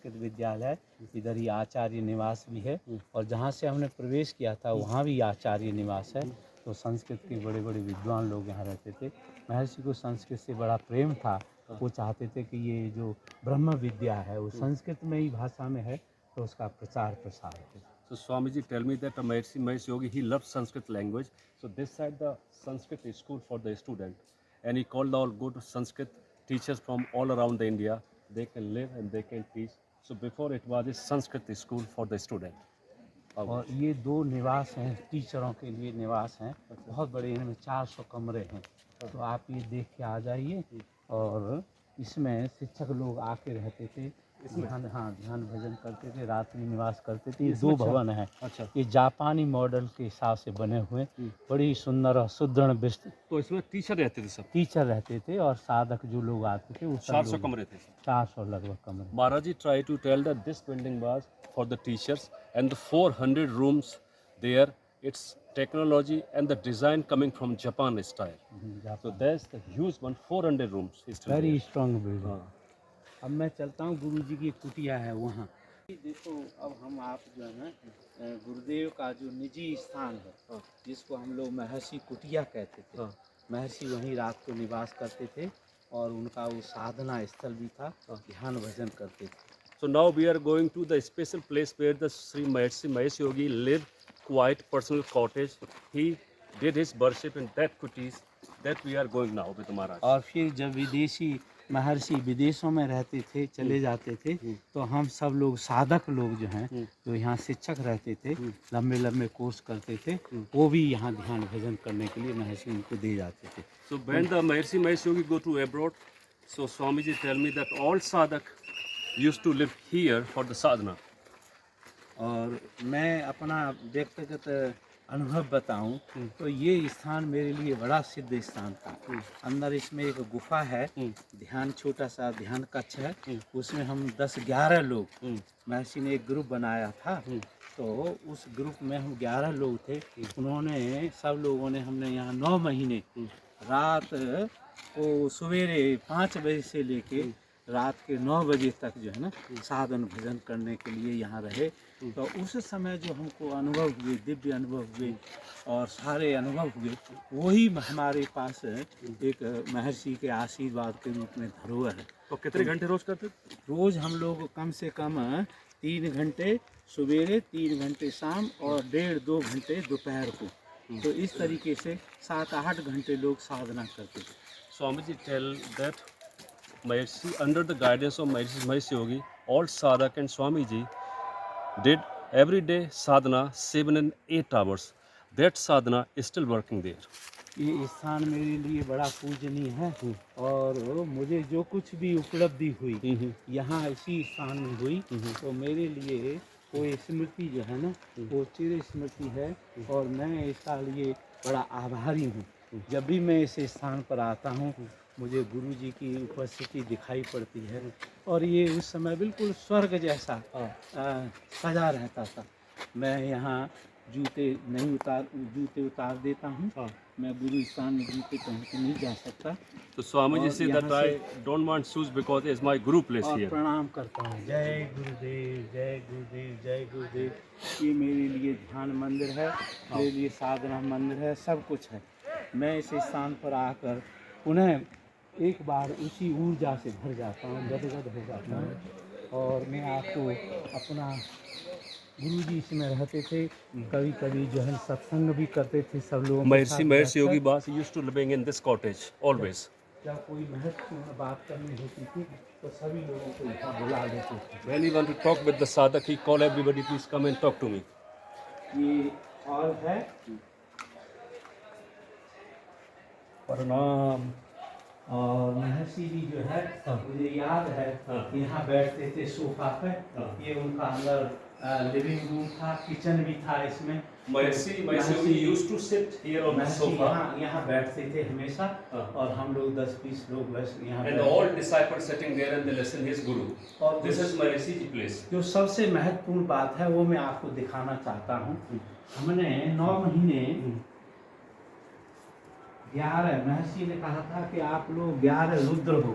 संस्कृत विद्यालय, इधर ही आचार्य निवास भी है, और जहाँ से हमने प्रवेश किया था वहाँ भी आचार्य निवास है। तो संस्कृत के बड़े बड़े विद्वान लोग यहाँ रहते थे। महर्षि को संस्कृत से बड़ा प्रेम था, वो चाहते थे कि ये जो ब्रह्म विद्या है वो संस्कृत में ही भाषा में है, तो उसका प्रचार प्रसार हो। So Swamiji tell me that Maharishi Yogi, he loved Sanskrit language. So this side the Sanskrit is school for the student, and he called all good Sanskrit teachers from all around the India. They can live and they can teach. So before it was a Sanskrit school for the student. और ये 2 निवास हैं, टीचरों के लिए निवास हैं, बहुत बड़े, इनमें 400 कमरे हैं। तो आप ये देख के आ जाइए, और इसमें शिक्षक लोग आके रहते थे, ध्यान भजन करते थे, रात्रि निवास करते थे। ये 2 भवन हैं। अच्छा। ये जापानी मॉडल के हिसाब से बने हुए, बड़ी सुंदर और सुदृढ़ विस्तृत। तो इसमें टीचर रहते थे सब? टीचर रहते थे, और साधक जो लोग आते थे वो 400 कमरे थे। 400 लगभग कमरे। Maharaji tried to tell that this building was for the teachers, and the 400 rooms there, its technology and the design coming from Japan style. So there's the huge one, 400 rooms. Very strong building. अब मैं चलता हूँ, गुरु जी की कुटिया है वहाँ। देखो, अब हम आप जो है ना, गुरुदेव का जो निजी स्थान है, जिसको हम लोग महर्षि कुटिया कहते थे, महर्षि वहीं रात को निवास करते थे, और उनका वो साधना स्थल भी था, ध्यान भजन करते थे। So now we are going to the special place where the Sri Maharishi Yogi lived, quiet personal cottage. He did his worship in that kutis. That we are going now with Maharaj. और फिर जब विदेशी महर्षि विदेशों में रहते थे, चले जाते थे, तो हम सब लोग साधक लोग जो हैं, जो यहाँ शिक्षक रहते थे, लंबे लंबे कोर्स करते थे, वो भी यहाँ ध्यान भजन करने के लिए महर्षि उनको दे जाते थे। So when the Maharishi Yogi go to abroad, so Swamiji tell me that all sadhak used to live here for the sadhana. और मैं अपना व्यक्तिगत अनुभव बताऊं, तो ये स्थान मेरे लिए बड़ा सिद्ध स्थान था। अंदर इसमें एक गुफा है, ध्यान, छोटा सा ध्यान कक्ष है, उसमें हम 10-11 लोग, महर्षि ने एक ग्रुप बनाया था, तो उस ग्रुप में हम 11 लोग थे। उन्होंने, सब लोगों ने, हमने यहाँ 9 महीने रात को सवेरे 5 बजे से लेके रात के 9 बजे तक जो है ना, साधन भजन करने के लिए यहाँ रहे। तो उस समय जो हमको अनुभव हुए, दिव्य अनुभव हुए और सारे अनुभव हुए, वही हमारे पास एक महर्षि के आशीर्वाद के रूप में धरोहर है। तो कितने घंटे रोज करते? रोज हम लोग कम से कम 3 घंटे सवेरे, 3 घंटे शाम, और 1.5-2 घंटे दोपहर को। तो इस तरीके से 7-8 घंटे लोग साधना करते थे। Swamiji tell that Maharishi, under the guidance of Maharishi Yogi, all sadhak and Swamiji did every day sadhana 7 and 8 hours. That sadhana is still working there. ये स्थान मेरे लिए बड़ा पूजनीय है, और मुझे जो कुछ भी उपलब्धि हुई यहाँ इसी स्थान में हुई, तो मेरे लिए वो स्मृति जो है ना, वो चिर स्मृति है, और मैं इसका लिए बड़ा आभारी हूँ। जब भी मैं इस स्थान पर आता हूँ, मुझे गुरु जी की उपस्थिति दिखाई पड़ती है, और ये उस समय बिल्कुल स्वर्ग जैसा सजा रहता था। मैं यहाँ जूते उतार देता हूँ, मैं गुरु स्थान में जूते पहन के नहीं जा सकता। So Swamiji said that I don't want shoes because it's my guru place और here. प्रणाम करता हूँ, जय गुरुदेव, जय गुरुदेव, जय गुरुदेव। ये मेरे लिए ध्यान मंदिर है, मेरे लिए साधना मंदिर है, सब कुछ है। मैं इस स्थान पर आकर पुनः एक बार उसी ऊर्जा से भर जाता हूँ, गदगद हो जाता हूँ। और मैं आपको अपना, गुरु जी इसमें रहते थे, कभी कभी जो है सत्संग भी करते थे सब लोग। Maharishi Yogi Bas used to living in this cottage always. जब कोई महत्वपूर्ण बात करनी होती थी, तो सभी लोगों को यहाँ बुला लेते थे। When he want to talk with the sadhak, he call everybody, please come and talk to me. ये हॉल है, प्रणाम। और महर्षि जी जो है, मुझे याद है, यहाँ बैठते थे सोफा पे। ये उनका अंदर लिविंग रूम था, किचन भी था इसमें। Maharishi Yogi used to sit here on the sofa. यहाँ बैठते थे हमेशा, और हम लोग 10-20 लोग बस यहाँ। And all disciples sitting there and they listen his guru. और This is Maharishi ji place. जो सबसे महत्वपूर्ण बात है वो मैं आपको दिखाना चाहता हूँ। हमने 9 महीने 11, महर्षि ने कहा था कि आप लोग 11 रुद्र हो,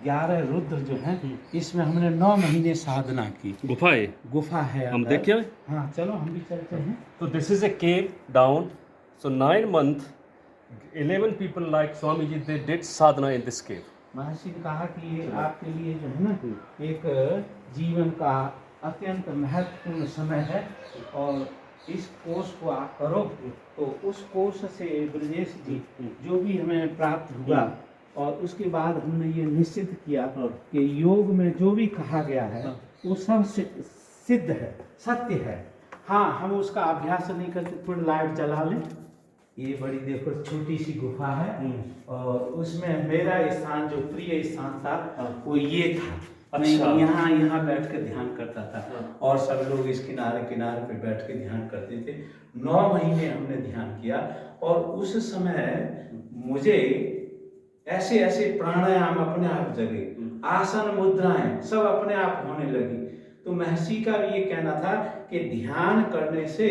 11 रुद्र जो हैं, इसमें हमने 9 महीने साधना की। गुफा है, गुफा है हम अंदर। देख के आए? हाँ चलो हम भी चलते हैं। So this is a cave down. So 9 months, 11 people like Swami Ji, they did sadhana in this cave. महर्षि ने कहा कि ये आपके लिए जो है ना एक जीवन का अत्यंत महत्वपूर्ण समय है, और इस कोर्स को आप करो तो उस कोर्स से ब्रजेश जी जो भी हमें प्राप्त हुआ, और उसके बाद हमने ये निश्चित किया कि योग में जो भी कहा गया है वो सब सिद्ध है, सत्य है। हाँ, हम उसका अभ्यास नहीं करते। थोड़ी लाइट जला लें। ये बड़ी देखो छोटी सी गुफा है, और उसमें मेरा स्थान जो प्रिय स्थान था वो ये था। अच्छा। मैं यहाँ बैठ के ध्यान करता था, और सब लोग इस किनारे किनारे पे बैठ के ध्यान करते थे। 9 महीने हमने ध्यान किया, और उस समय मुझे ऐसे ऐसे प्राणायाम अपने आप जगे, आसन मुद्राएं सब अपने आप होने लगी। तो महर्षि का भी ये कहना था कि ध्यान करने से,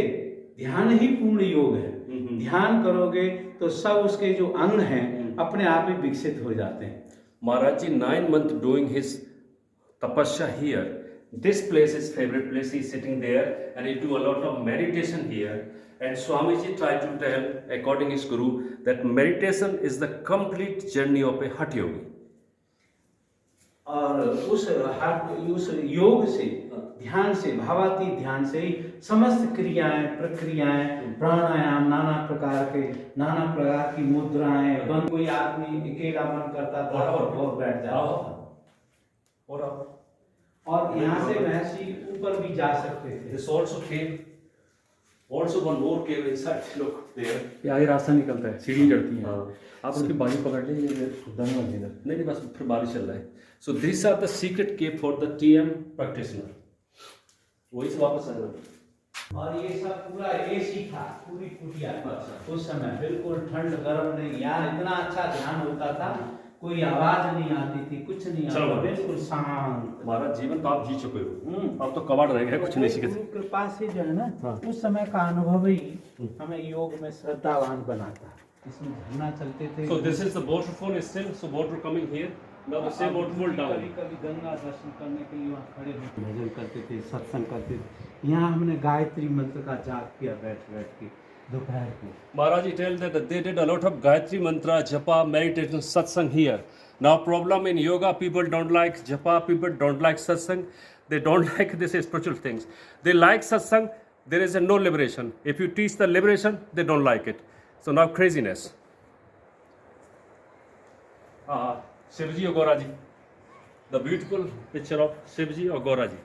ध्यान ही पूर्ण योग है। ध्यान करोगे तो सब उसके जो अंग हैं अपने आप ही विकसित हो जाते हैं। Maharaj Ji 9 months doing his tapasya here. This place is favorite place. He's sitting there and he do a lot of meditation here. And Swami Ji tried to tell, according his guru, that meditation is the complete journey of a Hatha yogi. और उस योग से, ध्यान से, भावातीत ध्यान से ही समस्त क्रियाएं, प्रक्रियाएं, प्राणायाम, नाना प्रकार की मुद्राएं, कोई आदमी अकेला मन करता था और बैठ जाता था, और यहाँ से महर्षि ऊपर भी जा सकते थे। This also cave, also one more cave inside. Look there. आगे रास्ता निकलता है, सीढ़ी चढ़ती है। हाँ। आप उसकी बाजू पकड़ लीजिए, दंग लग इधर। नहीं बस फिर बारिश चल रहा है। So these are the secret cave for the TM practitioner. वही से वापस आ जाना। और ये सब पूरा एसी था, पूरी कुटिया। उस समय बिल्कुल ठंड गर्म नहीं, यार इतना अच्छा ध्यान होता था, कोई आवाज नहीं आती थी, कुछ नहीं आता, बिल्कुल शांत। हमारा जीवन तो आप जी चुके हो, अब तो कबाड़ रह गया, कुछ नहीं सीखे। गुरु कृपा से जो है ना, उस समय का अनुभव ही हमें योग में श्रद्धावान बनाता। इसमें झरना चलते थे। So this is the waterfall still, so water coming here. Now the same waterfall down. कभी गंगा दर्शन करने के लिए वहाँ खड़े होकर भजन करते थे, सत्संग करते थे। यहाँ हमने गायत्री मंत्र का जाप किया बैठ के दोपहर को। Maharaj Ji tell that they did a lot of Gayatri mantra, japa, meditation, satsang here. Now problem in yoga, people don't like japa, people don't like satsang. They don't like this spiritual things. They like satsang, there is no liberation. If you teach the liberation, they don't like it. So now craziness. Shivji or Gauraji. The beautiful picture of Shivji or Gauraji.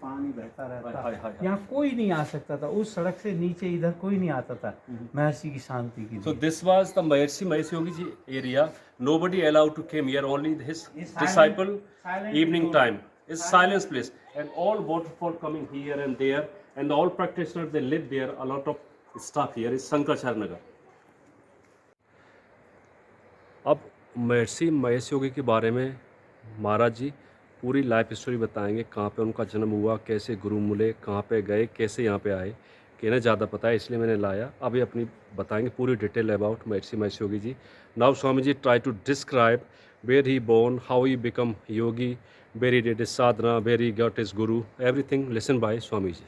पानी बहता रहता, हाय, हाय, हाय। यहाँ कोई नहीं आ सकता था। उस सड़क से नीचे इधर कोई नहीं आता था, महर्षि की शांति की। So this was the Maharishi Yogi Ji area. Nobody allowed to came here. Only his disciple. Evening time. It's silence place, and all waterfall coming here and there, and all practitioners they live there. A lot of staff here is Shankaracharya Nagar. अब महर्षि महेश योगी के बारे में महाराज जी पूरी life story बताएंगे, कहाँ पे उनका जन्म हुआ, कैसे गुरु मिले, कहाँ पे गए, कैसे यहाँ पे आए, कि इन्हें ज़्यादा पता है इसलिए मैंने लाया। अभी अपनी बताएंगे पूरी detail about Maharshi Mahesh Yogi ji. Now Swami ji try to describe where he born, how he become yogi, where he did his sadhana, where he got his guru, everything listen by Swami ji.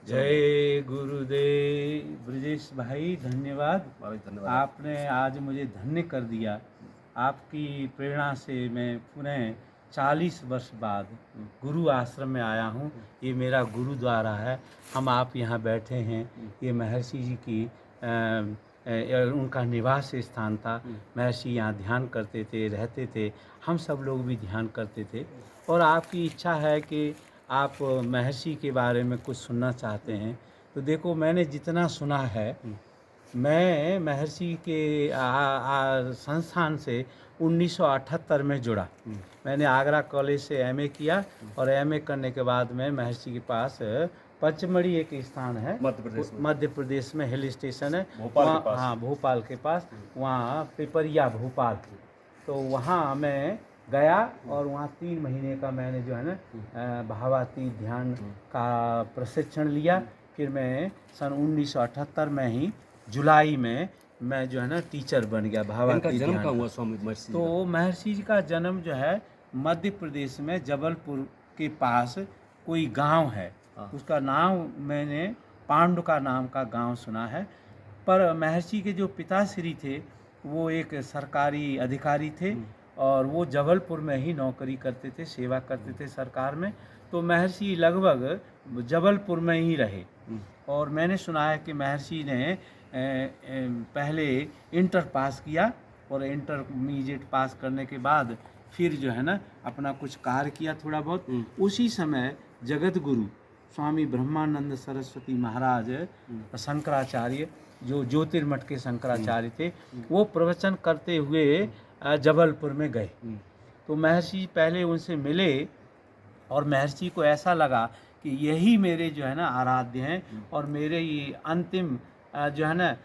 जय गुरुदेव। ब्रजेश भाई धन्यवाद, आपने आज मुझे धन्य कर दिया। आपकी प्रेरणा से मैं पुनः 40 वर्ष बाद गुरु आश्रम में आया हूँ। ये मेरा गुरुद्वारा है। हम आप यहाँ बैठे हैं, ये महर्षि जी की उनका निवास स्थान था। महर्षि यहाँ ध्यान करते थे, रहते थे, हम सब लोग भी ध्यान करते थे। और आपकी इच्छा है कि आप महर्षि के बारे में कुछ सुनना चाहते हैं, तो देखो मैंने जितना सुना है, मैं महर्षि के संस्थान से 1978 में जुड़ा। मैंने आगरा कॉलेज से एमए किया, और एमए करने के बाद में महर्षि के पास पचमढ़ी एक स्थान है मध्य प्रदेश में, हिल स्टेशन है वहाँ, हाँ भोपाल के पास, वहाँ पिपरिया भोपाल। तो वहाँ मैं गया और वहाँ 3 महीने का मैंने जो है ना भावातीत ध्यान का प्रशिक्षण लिया। फिर मैं सन 1978 में ही जुलाई में मैं जो है ना टीचर बन गया इनका भावातीत जन्म ध्यान कहाँ का। हुआ स्वामी महर्षि जी तो महर्षि जी का जन्म जो है मध्य प्रदेश में जबलपुर के पास कोई गांव है, हाँ। उसका नाम मैंने पांडु का नाम का गांव सुना है। पर महर्षि के जो पिताश्री थे वो एक सरकारी अधिकारी थे और वो जबलपुर में ही नौकरी करते थे, सेवा करते थे सरकार में। तो महर्षि लगभग जबलपुर में ही रहे। और मैंने सुना है कि महर्षि ने पहले इंटर पास किया और इंटरमीडिएट पास करने के बाद फिर जो है ना अपना कुछ कार्य किया थोड़ा बहुत। उसी समय जगत गुरु स्वामी ब्रह्मानंद सरस्वती महाराज शंकराचार्य जो ज्योतिर्मठ के शंकराचार्य थे, वो प्रवचन करते हुए जबलपुर में गए। तो महर्षि पहले उनसे मिले और महर्षि को ऐसा लगा कि यही मेरे जो है ना आराध्य हैं और मेरे ये अंतिम जो है ना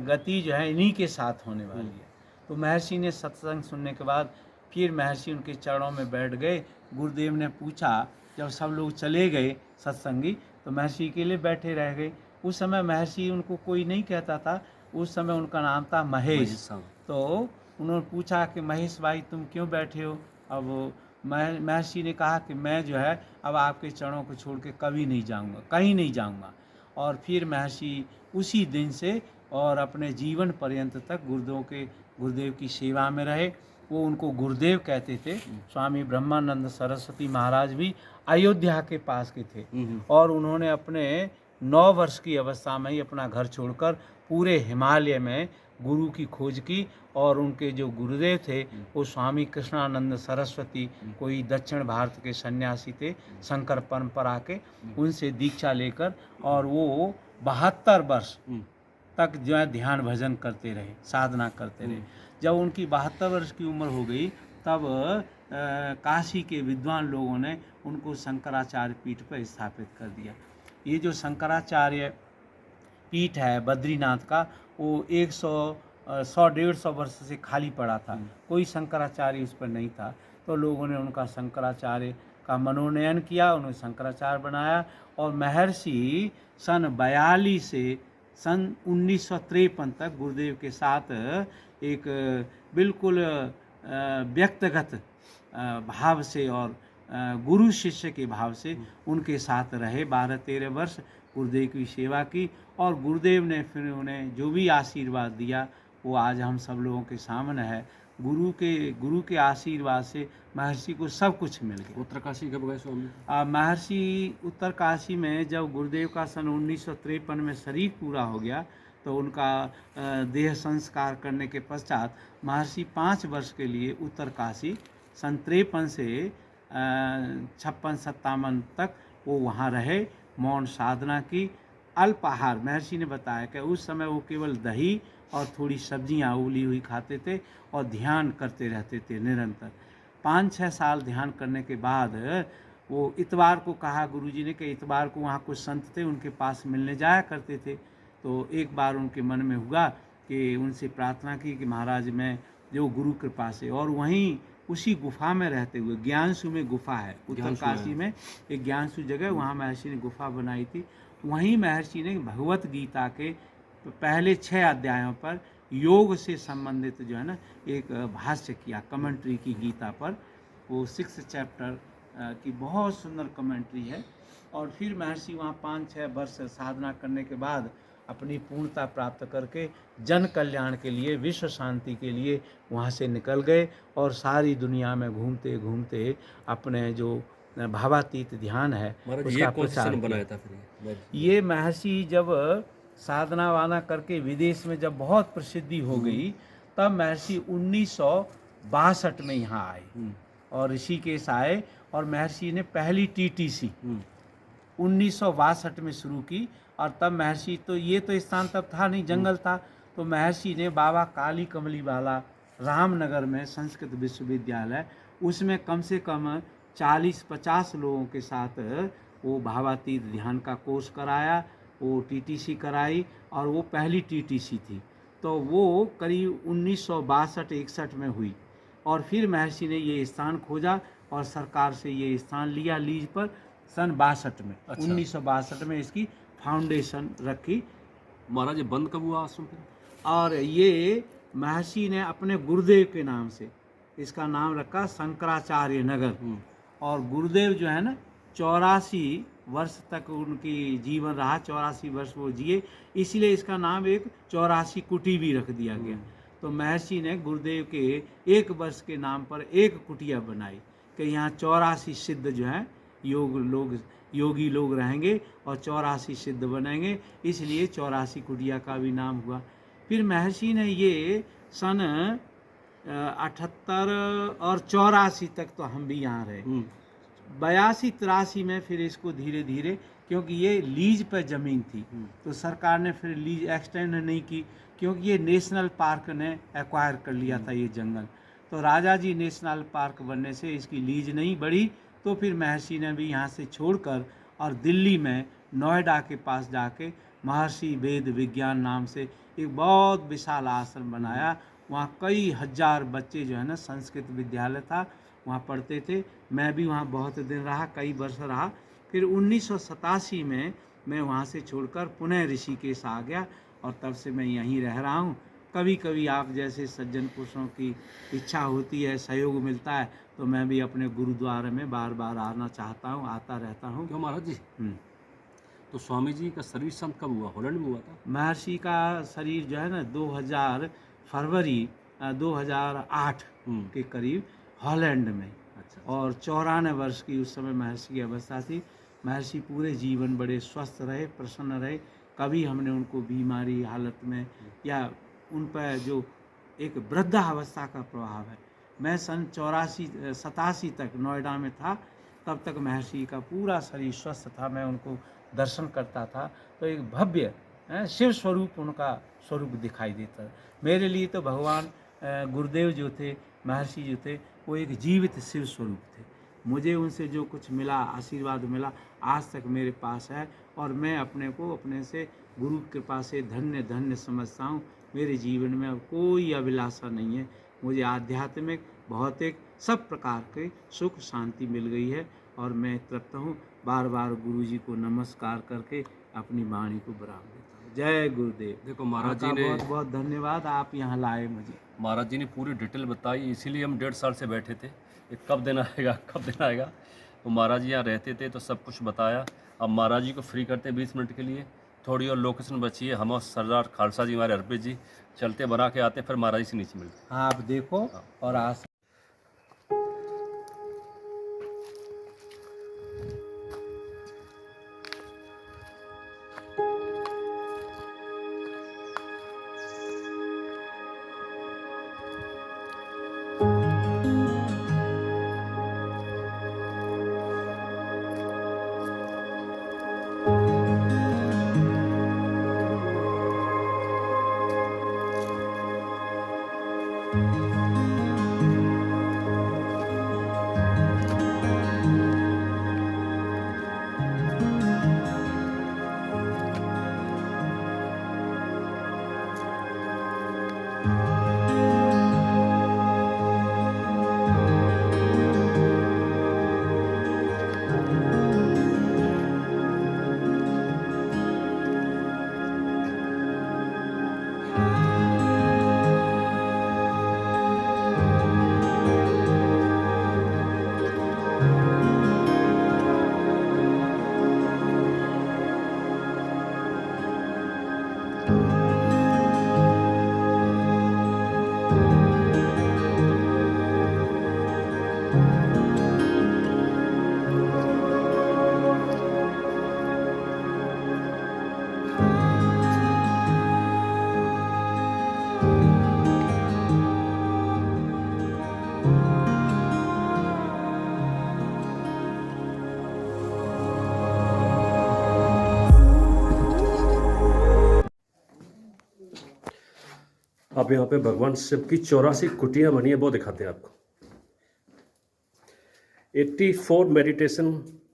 गति जो है इन्हीं के साथ होने वाली है। तो महर्षि ने सत्संग सुनने के बाद फिर महर्षि उनके चरणों में बैठ गए। गुरुदेव ने पूछा, जब सब लोग चले गए सत्संगी तो महर्षि के लिए बैठे रह गए। उस समय महर्षि उनको कोई नहीं कहता था, उस समय उनका नाम था महेश। तो उन्होंने पूछा कि महेश भाई तुम क्यों बैठे हो? अब महर्षि ने कहा कि मैं जो है अब आपके चरणों को छोड़ के कभी नहीं जाऊंगा, कहीं नहीं जाऊंगा। और फिर महर्षि उसी दिन से और अपने जीवन पर्यंत तक गुरुदेव की सेवा में रहे। वो उनको गुरुदेव कहते थे। स्वामी ब्रह्मानंद सरस्वती महाराज भी अयोध्या के पास के थे और उन्होंने अपने 9 वर्ष की अवस्था में ही अपना घर छोड़कर पूरे हिमालय में गुरु की खोज की। और उनके जो गुरुदेव थे वो स्वामी कृष्णानंद सरस्वती कोई दक्षिण भारत के सन्यासी थे, शंकर परंपरा के, उनसे दीक्षा लेकर और वो 72 वर्ष तक जो है ध्यान भजन करते रहे, साधना करते रहे। जब उनकी 72 वर्ष की उम्र हो गई तब काशी के विद्वान लोगों ने उनको शंकराचार्य पीठ पर स्थापित कर दिया। ये जो शंकराचार्य पीठ है बद्रीनाथ का, वो 100-150 वर्ष से खाली पड़ा था, कोई शंकराचार्य उस पर नहीं था। तो लोगों ने उनका शंकराचार्य का मनोनयन किया, उन्हें शंकराचार्य बनाया। और महर्षि सन 42 से सन 1953 तक गुरुदेव के साथ एक बिल्कुल व्यक्तिगत भाव से और गुरु शिष्य के भाव से उनके साथ रहे। 12-13 वर्ष गुरुदेव की सेवा की और गुरुदेव ने फिर उन्हें जो भी आशीर्वाद दिया वो आज हम सब लोगों के सामने है। गुरु के आशीर्वाद से महर्षि को सब कुछ मिल गया। उत्तरकाशी कब गए स्वामी? महर्षि उत्तरकाशी में जब गुरुदेव का सन 1953 में शरीर पूरा हो गया तो उनका देह संस्कार करने के पश्चात महर्षि 5 वर्ष के लिए उत्तरकाशी सन 53 से 56-57 तक वो वहाँ रहे, मौन साधना की। अल्पाहार महर्षि ने बताया कि उस समय वो केवल दही और थोड़ी सब्जियाँ उबली हुई खाते थे और ध्यान करते रहते थे निरंतर। 5-6 साल ध्यान करने के बाद वो इतवार को कहा गुरुजी ने कि इतवार को वहाँ कुछ संत थे उनके पास मिलने जाया करते थे। तो एक बार उनके मन में हुआ कि उनसे प्रार्थना की कि महाराज मैं जो गुरु कृपा से, और वहीं उसी गुफा में रहते हुए, ज्ञानसु में गुफा है उत्तरकाशी में, एक ज्ञानसु जगह, वहाँ महर्षि ने गुफा बनाई थी। वहीं महर्षि ने भगवत गीता के पहले 6 अध्यायों पर योग से संबंधित जो है ना एक भाष्य किया, कमेंट्री की गीता पर। वो 6 चैप्टर की बहुत सुंदर कमेंट्री है। और फिर महर्षि वहाँ 5-6 वर्ष साधना करने के बाद अपनी पूर्णता प्राप्त करके जन कल्याण के लिए, विश्व शांति के लिए वहाँ से निकल गए और सारी दुनिया में घूमते घूमते अपने जो भावातीत ध्यान है उसका प्रचार बनाया था। फिर ये महर्षि जब साधना वाना करके विदेश में जब बहुत प्रसिद्धि हो गई तब महर्षि 1962 में यहाँ आए और ऋषिकेश आए और महर्षि ने पहली टीटीसी 1962 में शुरू की। और तब महर्षि तो ये तो स्थान तब था नहीं, जंगल था। तो महर्षि ने बाबा काली कमली वाला रामनगर में संस्कृत विश्वविद्यालय, उसमें कम से कम 40-50 लोगों के साथ वो भावातीत ध्यान का कोर्स कराया, वो टीटीसी कराई और वो पहली टीटीसी थी। तो वो करीब 1962-61 में हुई और फिर महर्षि ने ये स्थान खोजा और सरकार से ये स्थान लिया लीज पर सन 62 में। 1962 में इसकी फाउंडेशन रखी महाराज ये बंद कब हुआ आश्रम फिर? और ये महर्षि ने अपने गुरुदेव के नाम से इसका नाम रखा शंकराचार्य नगर। और गुरुदेव जो है ना 84 वर्ष तक उनकी जीवन रहा, 84 वर्ष वो जिए, इसीलिए इसका नाम एक 84 कुटी भी रख दिया गया। तो महर्षि ने गुरुदेव के 1 वर्ष के नाम पर एक कुटिया बनाई कि यहाँ 84 सिद्ध जो हैं योगी लोग रहेंगे और 84 सिद्ध बनेंगे, इसलिए 84 कुटिया का भी नाम हुआ। फिर महर्षि ने ये सन 78 और 84 तक तो हम भी यहाँ रहे। 82-83 में फिर इसको धीरे धीरे, क्योंकि ये लीज पर ज़मीन थी तो सरकार ने फिर लीज एक्सटेंड नहीं की, क्योंकि ये नेशनल पार्क ने एक्वायर कर लिया था ये जंगल। तो राजा जी नेशनल पार्क बनने से इसकी लीज नहीं बढ़ी, तो फिर महर्षि ने भी यहाँ से छोड़कर और दिल्ली में नोएडा के पास जाके महर्षि वेद विज्ञान नाम से एक बहुत विशाल आश्रम बनाया। वहाँ कई हजार बच्चे जो है ना, संस्कृत विद्यालय था, वहाँ पढ़ते थे। मैं भी वहाँ बहुत दिन रहा, कई वर्ष रहा। फिर 1987 में मैं वहाँ से छोड़कर पुनः ऋषिकेश आ गया और तब से मैं यहीं रह रहा हूँ। कभी कभी आप जैसे सज्जन पुरुषों की इच्छा होती है, सहयोग मिलता है, तो मैं भी अपने गुरुद्वारे में बार बार आना चाहता हूँ, आता रहता हूँ। क्यों महाराज जी? तो स्वामी जी का शरीर संत कब हुआ? हॉलैंड में हुआ था? महर्षि का शरीर जो है ना 2000 फरवरी 2008 के करीब हॉलैंड में। अच्छा। और 94 वर्ष की उस समय महर्षि की अवस्था थी। महर्षि पूरे जीवन बड़े स्वस्थ रहे, प्रसन्न रहे। कभी हमने उनको बीमारी हालत में या उन पर जो एक वृद्धावस्था का प्रभाव है, मैं सन 87 तक नोएडा में था, तब तक महर्षि का पूरा शरीर स्वस्थ था। मैं उनको दर्शन करता था तो एक भव्य शिव स्वरूप उनका स्वरूप दिखाई देता। मेरे लिए तो भगवान गुरुदेव जो थे, महर्षि जो थे, वो एक जीवित शिव स्वरूप थे। मुझे उनसे जो कुछ मिला, आशीर्वाद मिला, आज तक मेरे पास है और मैं अपने को अपने से गुरु कृपा से धन्य धन्य समझता हूँ। मेरे जीवन में अब कोई अभिलाषा नहीं है। मुझे आध्यात्मिक, भौतिक सब प्रकार के सुख शांति मिल गई है और मैं तृप्त हूँ। बार बार गुरु जी को नमस्कार करके अपनी वाणी को विराम देता हूँ। जय गुरुदेव। देखो महाराज जी ने बहुत बहुत धन्यवाद, आप यहाँ लाए मुझे। महाराज जी ने पूरी डिटेल बताई, इसीलिए हम 1.5 साल से बैठे थे, ये कब दिन आएगा कब दिन आएगा। तो महाराज जी यहाँ रहते थे तो सब कुछ बताया। अब महाराज जी को फ्री करते हैं 20 मिनट के लिए, थोड़ी और लोकेशन बची है। हम और सरदार खालसा जी, हमारे अर्पित जी चलते बना के आते, फिर महाराज जी से नीचे मिलते। हाँ, आप देखो और आज अब यहाँ पे भगवान शिव की 84 कुटियाँ बनी है, वो दिखाते हैं आपको। 84 meditation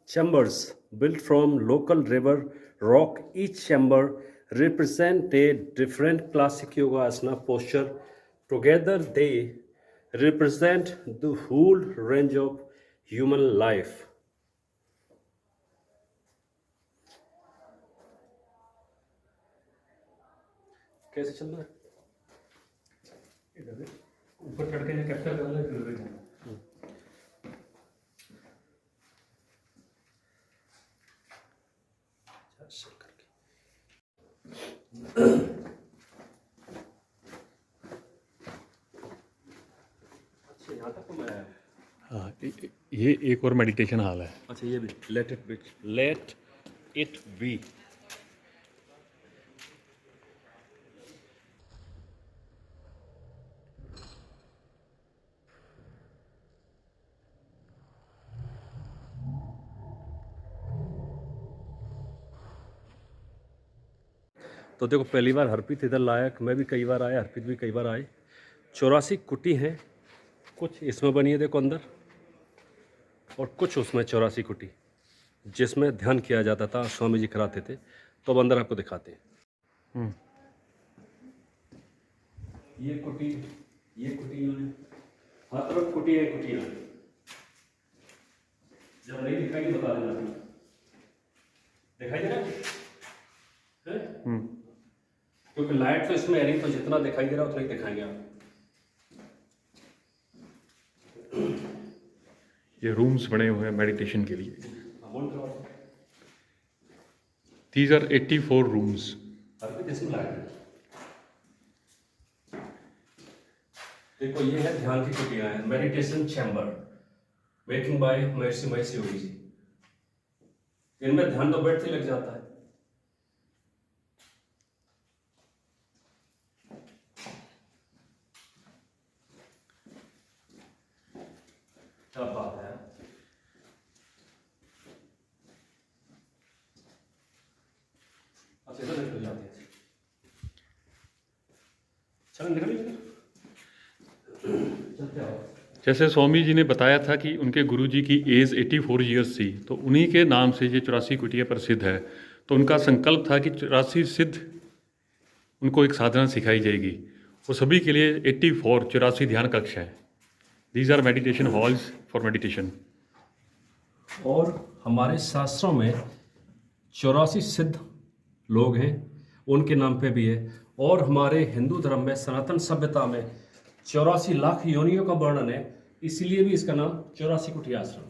chambers built from local river rock. Each chamber represent a different classic yoga asana posture. Together they represent the whole range of human life. कैसे चल रहा है? ऊपर चढ़ के कैप्चर कर ले फिर अच्छा, यहाँ तक तो मैं आया। हाँ ये एक और मेडिटेशन हॉल है। अच्छा, ये भी लेट इट बी। तो देखो, पहली बार हरप्रीत इधर लाया, मैं भी कई बार आया, हरप्रीत भी कई बार आए। 84 कुटी हैं, कुछ इसमें बनी है देखो अंदर, और कुछ उसमें 84 कुटी जिसमें ध्यान किया जाता था, स्वामी जी कराते थे। तो अब अंदर आपको दिखाते हैं। ये कुटी इन्होंने हर तरफ कुटियाँ जब नहीं दिखाई बता देना। दिखाई दे रहा है? क्योंकि लाइट तो इसमें है नहीं, तो जितना दिखाई दे रहा है उतना ही दिखाएंगे आप। ये रूम्स बने हुए हैं मेडिटेशन के लिए। These are 84 rooms. इसमें लाइट है। देखो, ये है ध्यान की कुटियाँ हैं, मेडिटेशन चैम्बर, मेकिंग बाय महर्षि योगी जी। इनमें ध्यान तो बैठते लग जाता है। क्या बात है। अच्छा, इधर निकल जाते हैं। चलो निकलिए, चलते आओ। जैसे स्वामी जी ने बताया था कि उनके गुरुजी की एज 84 ईयर्स थी, तो उन्हीं के नाम से ये 84 कुटिया प्रसिद्ध है। तो उनका संकल्प था कि 84 सिद्ध उनको एक साधना सिखाई जाएगी। वो सभी के लिए 84 ध्यान कक्ष हैं। These are meditation halls for meditation. और हमारे शास्त्रों में 84 सिद्ध लोग हैं, उनके नाम पे भी है। और हमारे हिंदू धर्म में, सनातन सभ्यता में 84 लाख योनियों का वर्णन है, इसीलिए भी इसका नाम 84 कुटी आश्रम।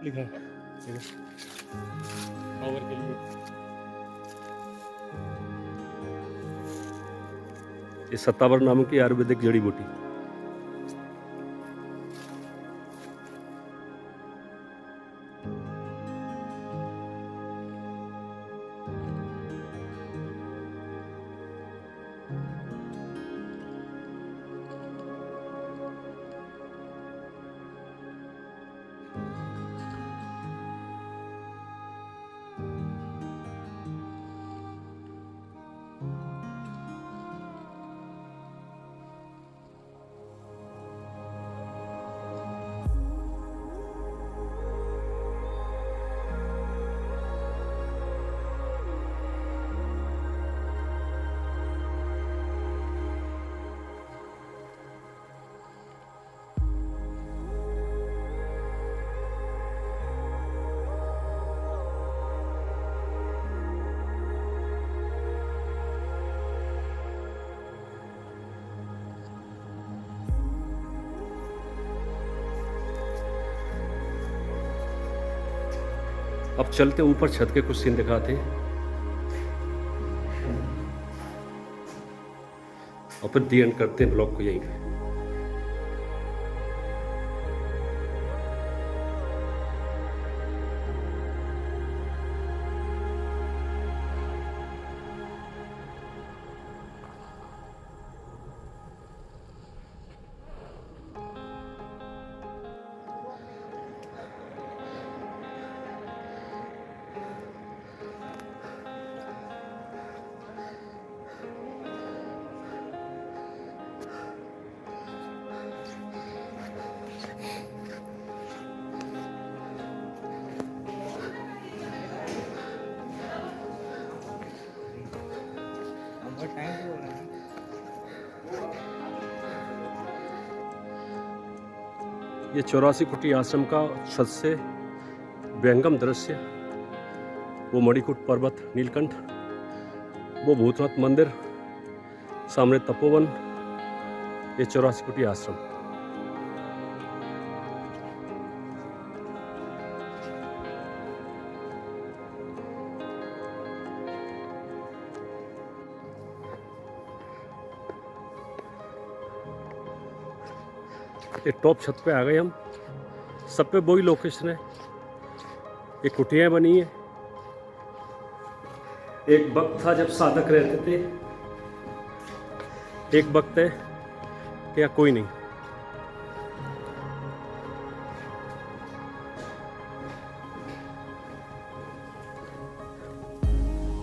लिखा है पावर के लिए। ये सत्तावर नामों की आयुर्वेदिक जड़ी बूटी। अब चलते ऊपर, छत के कुछ सीन दिखाते हैं और फिर दी एंड करते हैं ब्लॉग को यहीं पे। ये 84 कुटी आश्रम का छत से व्यंगम दृश्य, वो मणिकूट पर्वत नीलकंठ, वो भूतनाथ मंदिर, सामने तपोवन, ये 84 कुटी आश्रम। ये टॉप छत पे आ गए हम। सब पे वही लोकेशन है, ये कुटियाँ बनी है। एक वक्त था जब साधक रहते थे, एक वक्त है कि यहाँ कोई नहीं।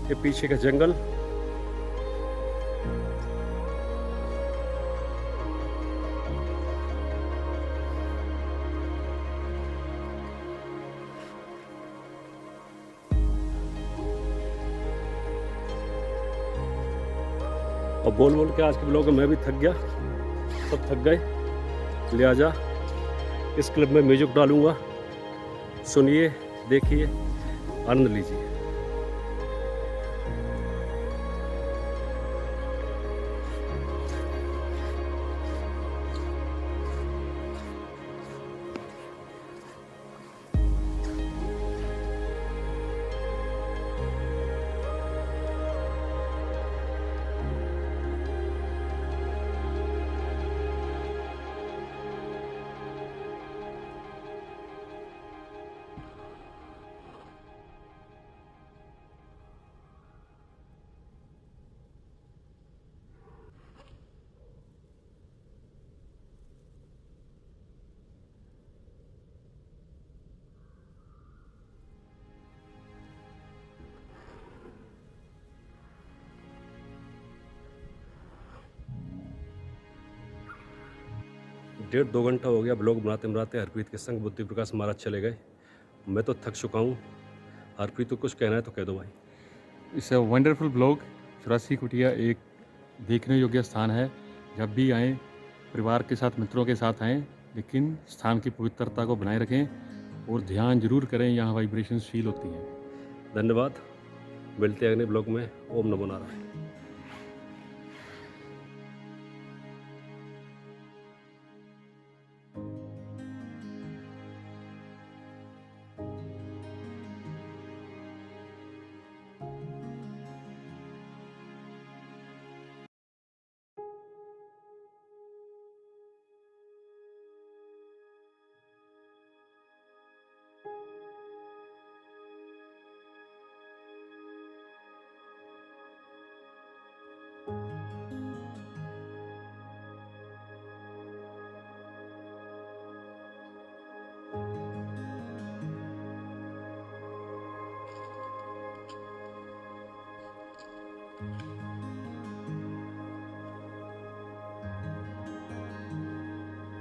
ये पीछे का जंगल, और बोल बोल के आज के ब्लॉग में मैं भी थक गया, सब थक गए। लिहाजा इस क्लिप में म्यूजिक डालूंगा, सुनिए, देखिए, आनंद लीजिए। डेढ़ 2 घंटा हो गया ब्लॉग बनाते बनाते। हरप्रीत के संग बुद्धि प्रकाश महाराज चले गए। मैं तो थक चुका हूँ। हरप्रीत को कुछ कहना है तो कह दो भाई। It's a wonderful blog. 84 कुटिया एक देखने योग्य स्थान है। जब भी आएँ परिवार के साथ, मित्रों के साथ आएँ, लेकिन स्थान की पवित्रता को बनाए रखें और ध्यान जरूर करें, यहाँ वाइब्रेशंस फील होती हैं। धन्यवाद, मिलते हैं अगले ब्लॉग में। ओम नमो Narayan.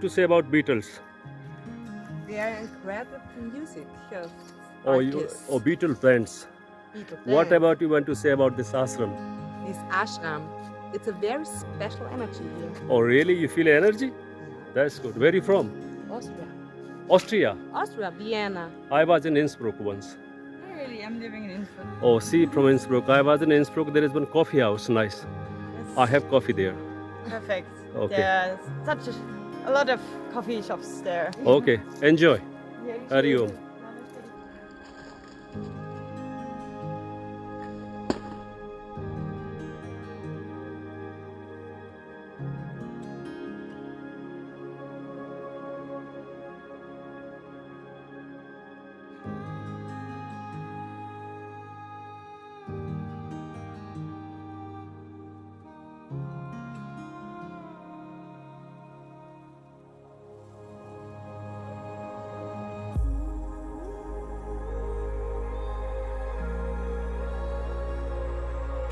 To say about Beatles? They are incredible music. Oh, Beatle friends. What about you want to say about this ashram? This ashram? It's a very special energy here. Oh, really? You feel energy? That's good. Where are you from? Austria. Austria. Austria, Vienna. I was in Innsbruck once. Really? I'm living in Innsbruck. Oh, see, from Innsbruck. I was in Innsbruck. There is one coffee house. Nice. I have coffee there. Perfect. Okay. There's such a lot of coffee shops there. Okay. Enjoy. Hari Om.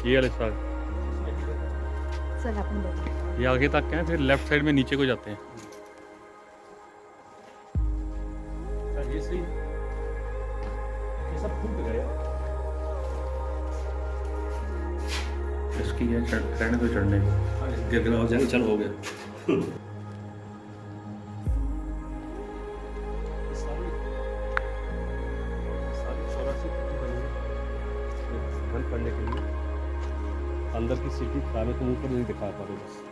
ये वाले side, sir अपन ये आगे तक हैं, फिर left side में नीचे को जाते हैं। ये सही। ये सब फूट गया। इसकी है चढ़ने तो चढ़ने को गिर गिरा हो जाएगा। चल हो गया। हेल्प करने के लिए। अंदर की सिटी खराब है, तुम ऊपर नहीं दिखा पा रहे बस।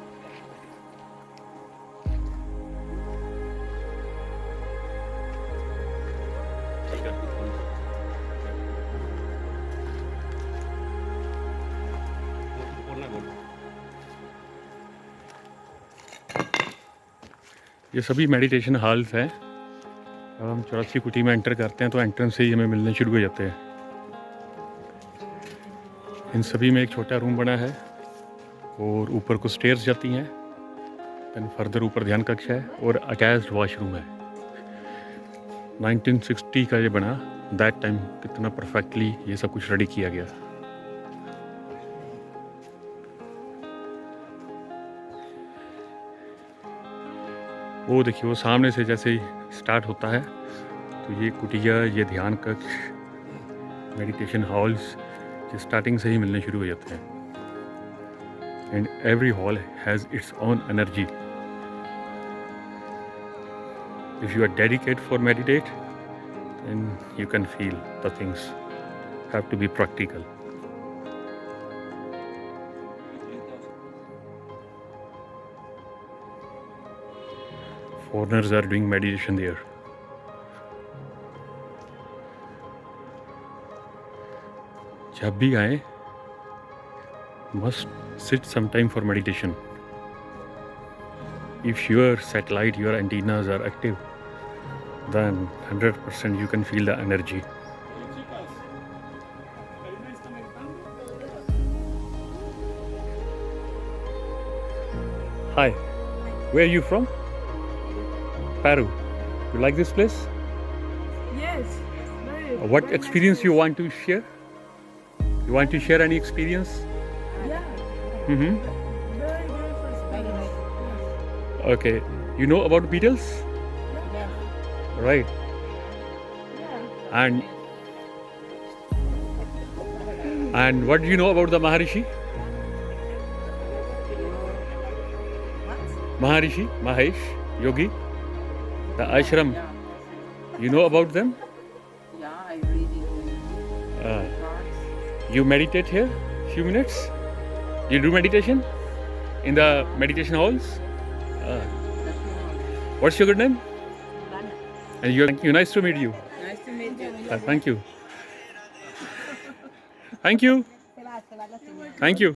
ये सभी मेडिटेशन हॉल्स हैं। जब हम 84 कुटी में एंटर करते हैं तो एंट्रेंस से ही हमें मिलने शुरू हो जाते हैं। इन सभी में एक छोटा रूम बना है और ऊपर कुछ स्टेयर्स जाती हैं। देन फर्दर ऊपर ध्यान कक्ष है और अटैच्ड वॉशरूम है। 1960 का ये बना, दैट टाइम कितना परफेक्टली ये सब कुछ रेडी किया गया। वो देखिए, वो सामने से जैसे ही स्टार्ट होता है तो ये कुटिया, ये ध्यान कक्ष, मेडिटेशन हॉल्स ये स्टार्टिंग से ही मिलने शुरू हो जाते हैं। And every hall has its own energy. If you are dedicate for meditate then you can feel the things have to be practical. Foreigners are doing meditation there. जब भी आए, must sit some time for meditation. If your satellite, your antennas are active, then 100% you can feel the energy. Hi, where are you from? Peru. You like this place? Yes. What experience you want to share? You want to share any experience? Yeah. Mm-hmm. Very beautiful space. Okay. You know about Beatles? Right. Yeah. And what do you know about the Maharishi? Maharishi, Mahesh, Yogi, the ashram. You know about them? Yeah, I read it. You meditate here few minutes? You do meditation in the meditation halls? What's your good name? And thank you. Nice to meet you. Nice to meet you. Thank you. Thank you. Thank you.